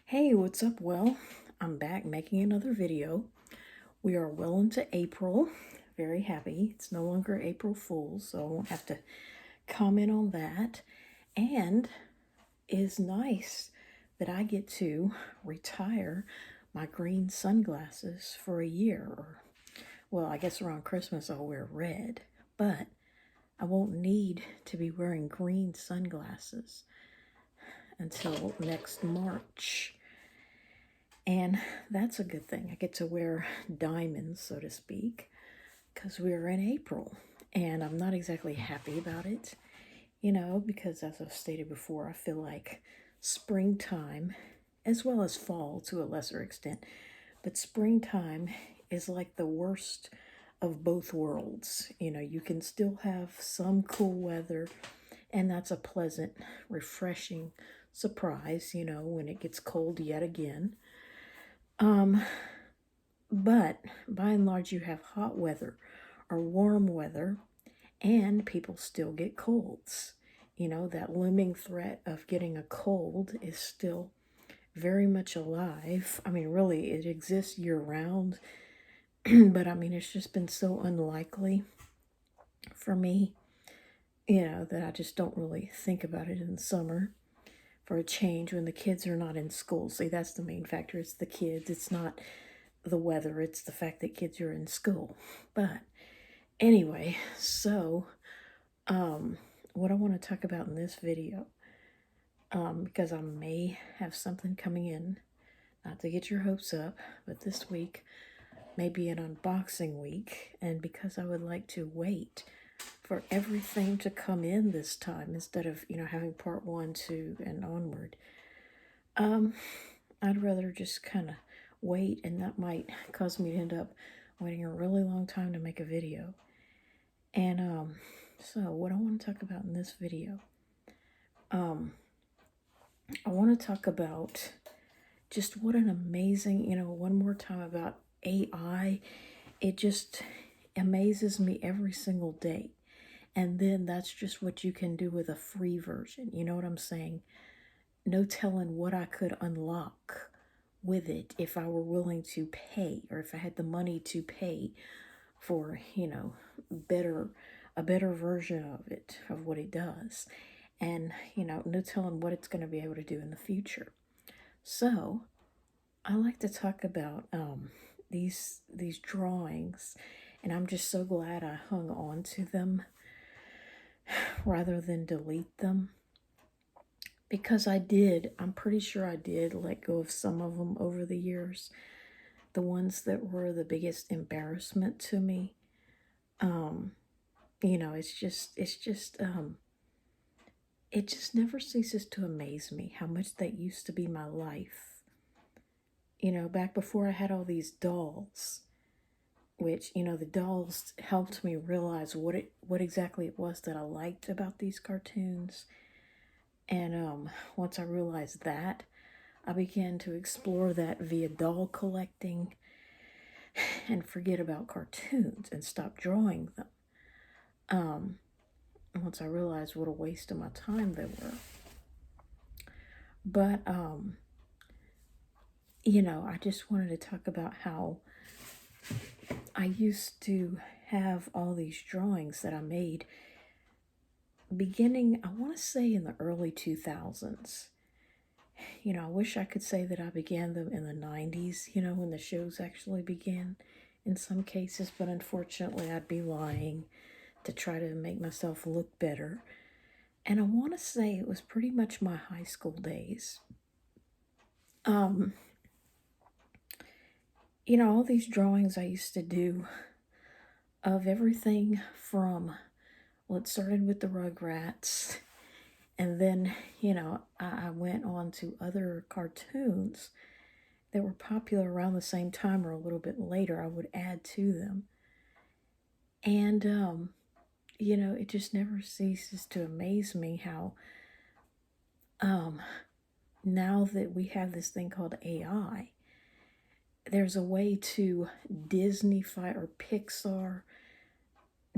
Hey, what's up? Well, I'm back making another video. We are well into April. Very happy. It's no longer April Fool's, so I won't have to comment on that. And it is nice that I get to retire my green sunglasses for a year. Or, well, I guess around Christmas I'll wear red, but I won't need to be wearing green sunglasses until next March. And that's a good thing. I get to wear diamonds, so to speak, because we're in April. And I'm not exactly happy about it, because as I've stated before, I feel like springtime, as well as fall to a lesser extent, but springtime is like the worst of both worlds. You can still have some cool weather, and that's a pleasant, refreshing surprise, when it gets cold yet again. But by and large, you have hot weather or warm weather, and people still get colds. That looming threat of getting a cold is still very much alive. I mean, really, it exists year round, but I mean, it's just been so unlikely for me, that I just don't really think about it in the summer for a change when the kids are not in school. See, that's the main factor. It's the kids. It's not the weather. It's the fact that kids are in school. But anyway, so what I want to talk about in this video, because I may have something coming in, not to get your hopes up, but this week may be an unboxing week, and because I would like to wait for everything to come in this time instead of having part 1, 2, and onward, I'd rather just kind of wait, and that might cause me to end up waiting a really long time to make a video. And so what I want to talk about in this video, I want to talk about just what an amazing, one more time about AI. It just amazes me every single day. And then that's just what you can do with a free version. You know what I'm saying? No telling what I could unlock with it if I were willing to pay, or if I had the money to pay for, a better version of it, of what it does. And, no telling what it's going to be able to do in the future. So, I like to talk about these drawings, and I'm just so glad I hung on to them rather than delete them, because I'm pretty sure I did let go of some of them over the years, the ones that were the biggest embarrassment to me. It just never ceases to amaze me how much that used to be my life. Back before I had all these dolls, which, the dolls helped me realize what exactly it was that I liked about these cartoons. And once I realized that, I began to explore that via doll collecting and forget about cartoons and stop drawing them. Once I realized what a waste of my time they were. But, I just wanted to talk about how I used to have all these drawings that I made beginning, I want to say, in the early 2000s. I wish I could say that I began them in the 90s, when the shows actually began in some cases, but unfortunately I'd be lying to try to make myself look better. And I want to say it was pretty much my high school days. All these drawings I used to do of everything from, well, it started with the Rugrats, and then, I went on to other cartoons that were popular around the same time or a little bit later. I would add to them. And, it just never ceases to amaze me how, now that we have this thing called AI, there's a way to Disneyfy or Pixar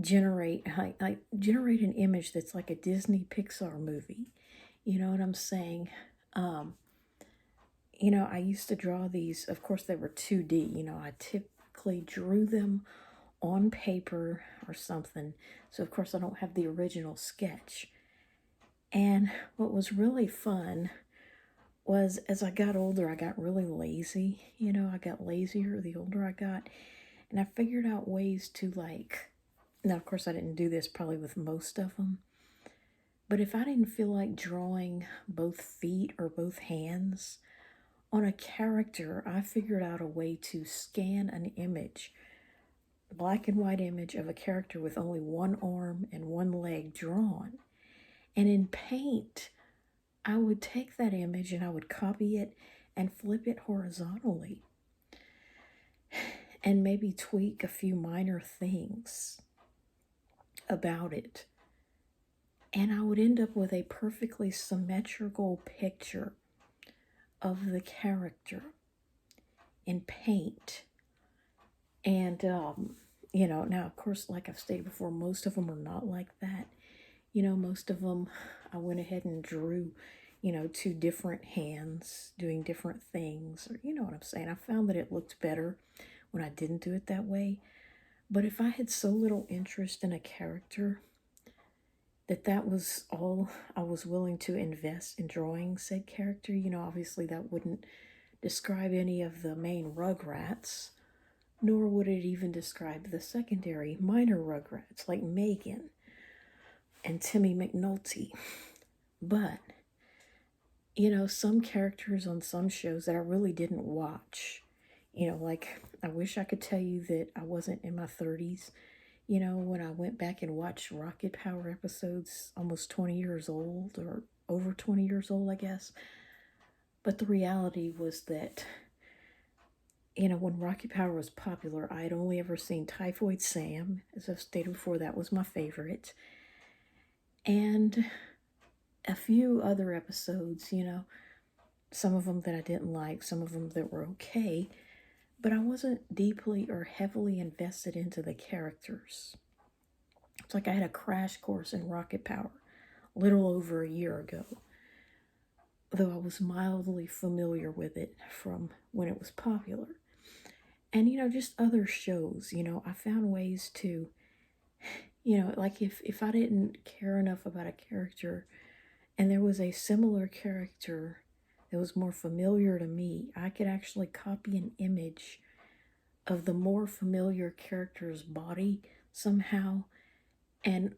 generate generate an image that's like a Disney Pixar movie. You know what I'm saying? I used to draw these, of course, they were 2D. I typically drew them on paper or something. So, of course, I don't have the original sketch. And what was really fun was as I got older, I got really lazy. I got lazier the older I got. And I figured out ways to, like, now, of course, I didn't do this probably with most of them. But if I didn't feel like drawing both feet or both hands on a character, I figured out a way to scan an image, black and white image of a character with only one arm and one leg drawn. And in Paint, I would take that image and I would copy it and flip it horizontally and maybe tweak a few minor things about it. And I would end up with a perfectly symmetrical picture of the character in Paint. And, now, of course, like I've stated before, most of them are not like that. Most of them I went ahead and drew, two different hands doing different things, or you know what I'm saying. I found that it looked better when I didn't do it that way. But if I had so little interest in a character that was all I was willing to invest in drawing said character, obviously that wouldn't describe any of the main Rugrats, nor would it even describe the secondary minor Rugrats like Megan and Timmy McNulty. But, some characters on some shows that I really didn't watch, like I wish I could tell you that I wasn't in my 30s, when I went back and watched Rocket Power episodes, almost 20 years old, or over 20 years old, I guess. But the reality was that, when Rocket Power was popular, I had only ever seen Typhoid Sam. As I've stated before, that was my favorite. And a few other episodes, some of them that I didn't like, some of them that were okay, but I wasn't deeply or heavily invested into the characters. It's like I had a crash course in Rocket Power a little over a year ago, though I was mildly familiar with it from when it was popular. And, just other shows, I found ways to, like if I didn't care enough about a character and there was a similar character that was more familiar to me, I could actually copy an image of the more familiar character's body somehow and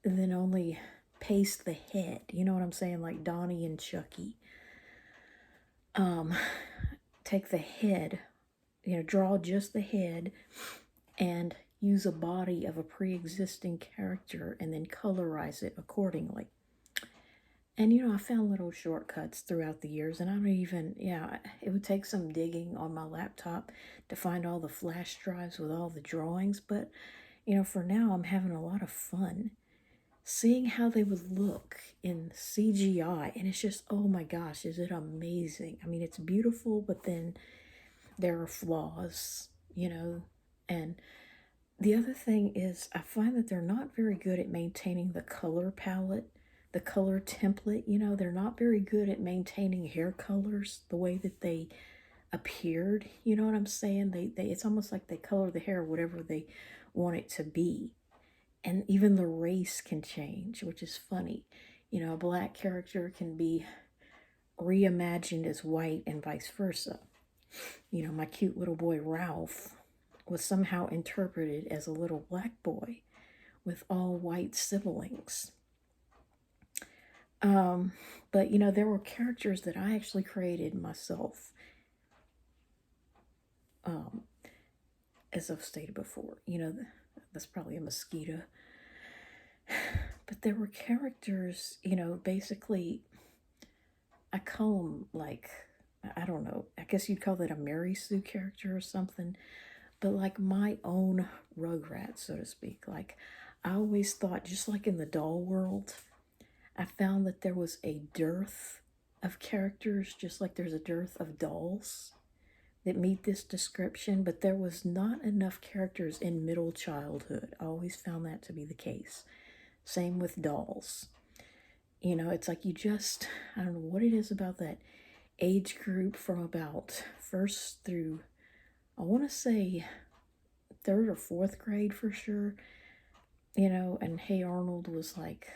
then only paste the head. You know what I'm saying? Like Donnie and Chucky. Take the head, draw just the head and use a body of a pre-existing character and then colorize it accordingly. And, I found little shortcuts throughout the years, and I don't even, it would take some digging on my laptop to find all the flash drives with all the drawings, but, for now I'm having a lot of fun seeing how they would look in CGI, and it's just, oh my gosh, is it amazing. I mean, it's beautiful, but then there are flaws, and the other thing is I find that they're not very good at maintaining the color palette, the color template. They're not very good at maintaining hair colors the way that they appeared. You know what I'm saying? They it's almost like they color the hair whatever they want it to be. And even the race can change, which is funny. A black character can be reimagined as white and vice versa. My cute little boy Ralph was somehow interpreted as a little black boy with all white siblings. But there were characters that I actually created myself. As I've stated before, that's probably a mosquito. But there were characters, basically, I call them like, I don't know, I guess you'd call that a Mary Sue character or something, but like my own Rugrats, so to speak. Like, I always thought, just like in the doll world, I found that there was a dearth of characters, just like there's a dearth of dolls that meet this description, but there was not enough characters in middle childhood. I always found that to be the case. Same with dolls. It's like I don't know what it is about that age group from about first through, I want to say, third or fourth grade for sure. And Hey Arnold was like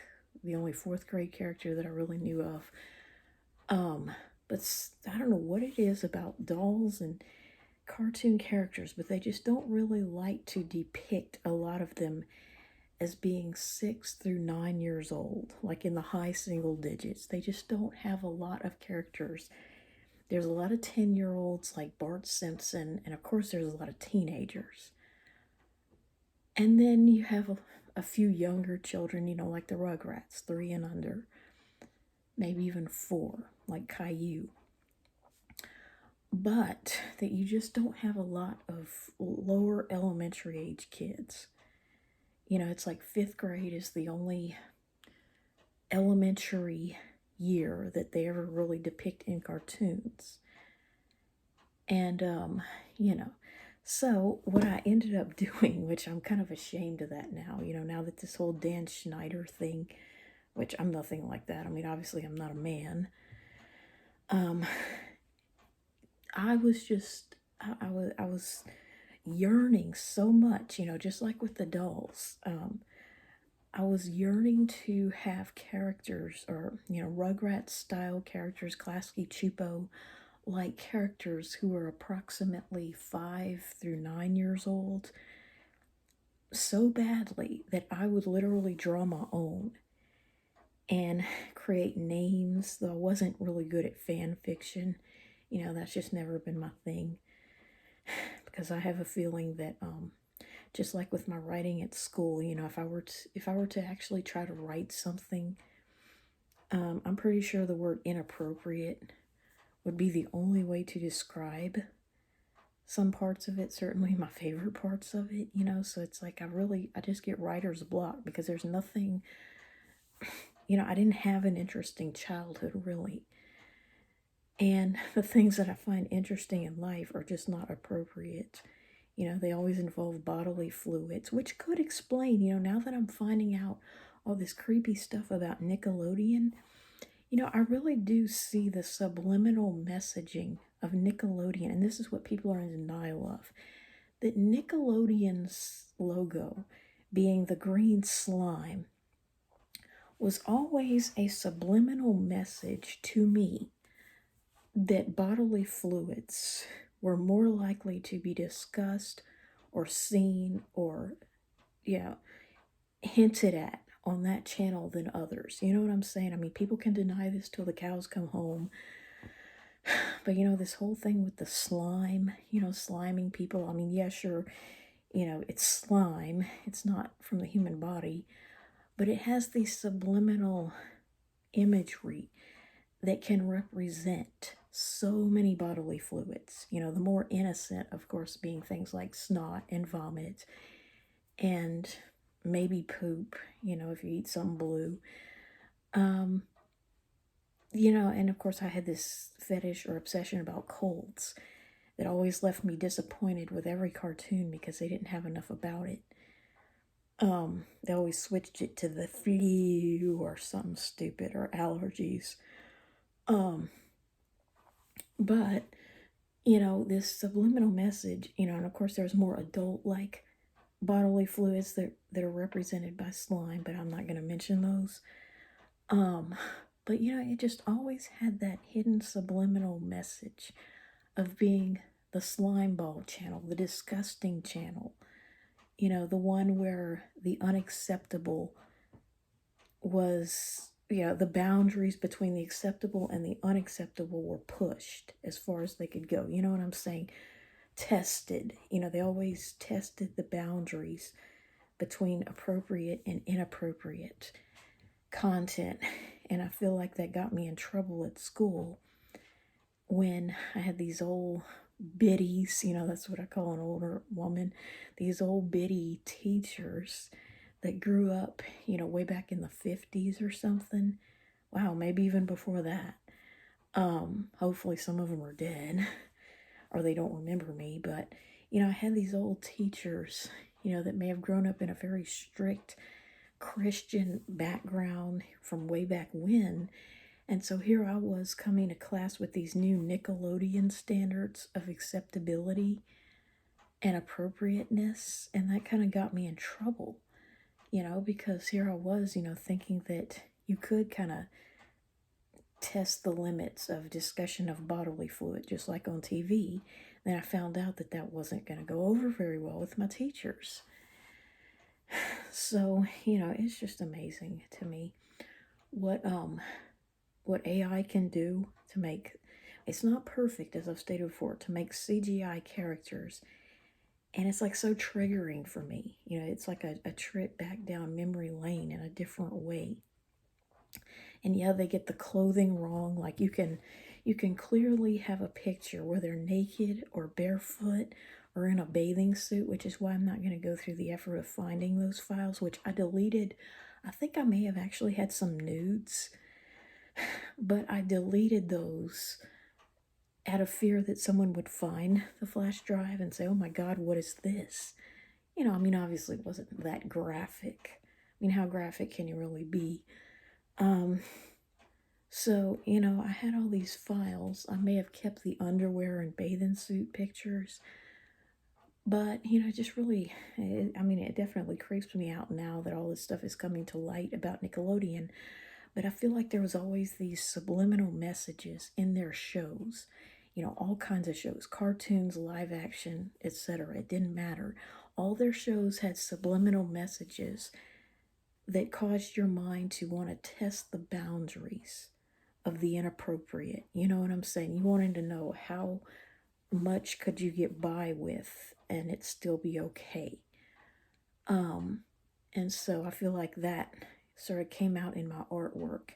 the only fourth grade character that I really knew of. But I don't know what it is about dolls and cartoon characters, but they just don't really like to depict a lot of them as being 6 through 9 years old, like in the high single digits. They just don't have a lot of characters. There's a lot of 10-year-olds like Bart Simpson, and of course, there's a lot of teenagers. And then you have a few younger children, like the Rugrats, 3 and under, maybe even 4, like Caillou. But that you just don't have a lot of lower elementary age kids. It's like 5th grade is the only elementary year that they ever really depict in cartoons. And, so what I ended up doing, which I'm kind of ashamed of that now, now that this whole Dan Schneider thing, which I'm nothing like that. I mean, obviously I'm not a man. I was yearning so much, just like with the dolls. I was yearning to have characters or, Rugrats style characters, Klasky Chupo like characters who were approximately 5 through 9 years old so badly that I would literally draw my own and create names, though I wasn't really good at fan fiction. That's just never been my thing, because I have a feeling that just like with my writing at school, if I were to actually try to write something, I'm pretty sure the word inappropriate would be the only way to describe some parts of it, certainly my favorite parts of it, so it's like I just get writer's block because there's nothing, I didn't have an interesting childhood really. And the things that I find interesting in life are just not appropriate. They always involve bodily fluids, which could explain, now that I'm finding out all this creepy stuff about Nickelodeon, I really do see the subliminal messaging of Nickelodeon, and this is what people are in denial of, that Nickelodeon's logo, being the green slime, was always a subliminal message to me that bodily fluids were more likely to be discussed or seen or, hinted at on that channel than others. You know what I'm saying? I mean, people can deny this till the cows come home. But, this whole thing with the slime, sliming people. I mean, yeah, sure, it's slime. It's not from the human body. But it has the subliminal imagery that can represent so many bodily fluids. The more innocent, of course, being things like snot and vomit and maybe poop, if you eat something blue. And of course I had this fetish or obsession about colds that always left me disappointed with every cartoon because they didn't have enough about it. They always switched it to the flu or something stupid or allergies. But, this subliminal message, and of course there's more adult-like bodily fluids that are represented by slime, but I'm not going to mention those. But, it just always had that hidden subliminal message of being the slime ball channel, the disgusting channel, the one where the unacceptable was, the boundaries between the acceptable and the unacceptable were pushed as far as they could go. You know what I'm saying? Tested. They always tested the boundaries between appropriate and inappropriate content. And I feel like that got me in trouble at school when I had these old biddies, that's what I call an older woman, these old biddy teachers that grew up, way back in the 50s or something. Wow, maybe even before that. Hopefully some of them are dead or they don't remember me, but, I had these old teachers, that may have grown up in a very strict Christian background from way back when, And so here I was coming to class with these new Nickelodeon standards of acceptability and appropriateness, and that kind of got me in trouble, because here I was, thinking that you could kind of test the limits of discussion of bodily fluid, just like on TV. Then I found out that that wasn't going to go over very well with my teachers. So, it's just amazing to me what AI can do to make, it's not perfect, as I've stated before, to make CGI characters. And it's like so triggering for me. It's like a trip back down memory lane in a different way. And yeah, they get the clothing wrong. Like you can clearly have a picture where they're naked or barefoot or in a bathing suit, which is why I'm not going to go through the effort of finding those files, which I deleted. I think I may have actually had some nudes, but I deleted those out of fear that someone would find the flash drive and say, oh my God, what is this? Obviously it wasn't that graphic. How graphic can you really be? So, I had all these files. I may have kept the underwear and bathing suit pictures, but, just really, it definitely creeps me out now that all this stuff is coming to light about Nickelodeon. But I feel like there was always these subliminal messages in their shows, all kinds of shows, cartoons, live action, etc. It didn't matter. All their shows had subliminal messages that caused your mind to want to test the boundaries of the inappropriate. You know what I'm saying? You wanted to know how much could you get by with and it still be okay. And so I feel like that sort of came out in my artwork,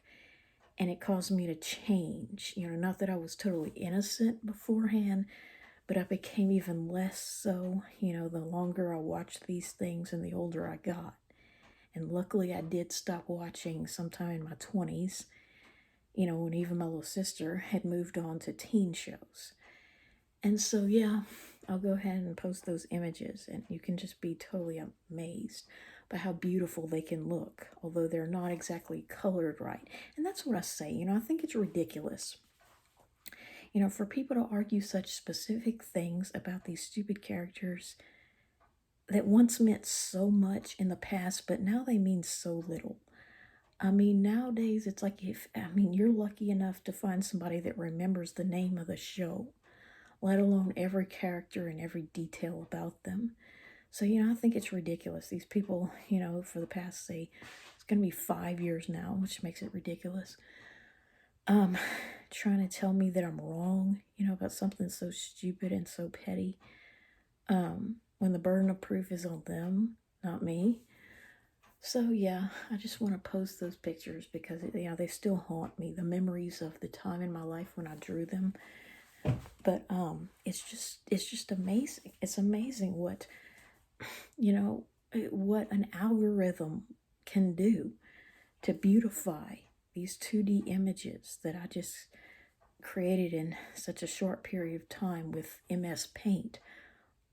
and it caused me to change. Not that I was totally innocent beforehand, but I became even less so, the longer I watched these things and the older I got. And luckily I did stop watching sometime in my 20s, when even my little sister had moved on to teen shows. And so, yeah, I'll go ahead and post those images, and you can just be totally amazed by how beautiful they can look, although they're not exactly colored right. And that's what I say, I think it's ridiculous, for people to argue such specific things about these stupid characters that once meant so much in the past, but now they mean so little. Nowadays it's like you're lucky enough to find somebody that remembers the name of the show, let alone every character and every detail about them. So, I think it's ridiculous. These people, for the past, say, it's going to be 5 years now, which makes it ridiculous, trying to tell me that I'm wrong, about something so stupid and so petty, when the burden of proof is on them, not me. So, yeah, I just want to post those pictures because, they still haunt me, the memories of the time in my life when I drew them. But it's just amazing. It's amazing what an algorithm can do to beautify these 2D images that I just created in such a short period of time with MS Paint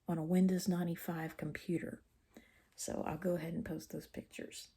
on a Windows 95 computer. So I'll go ahead and post those pictures.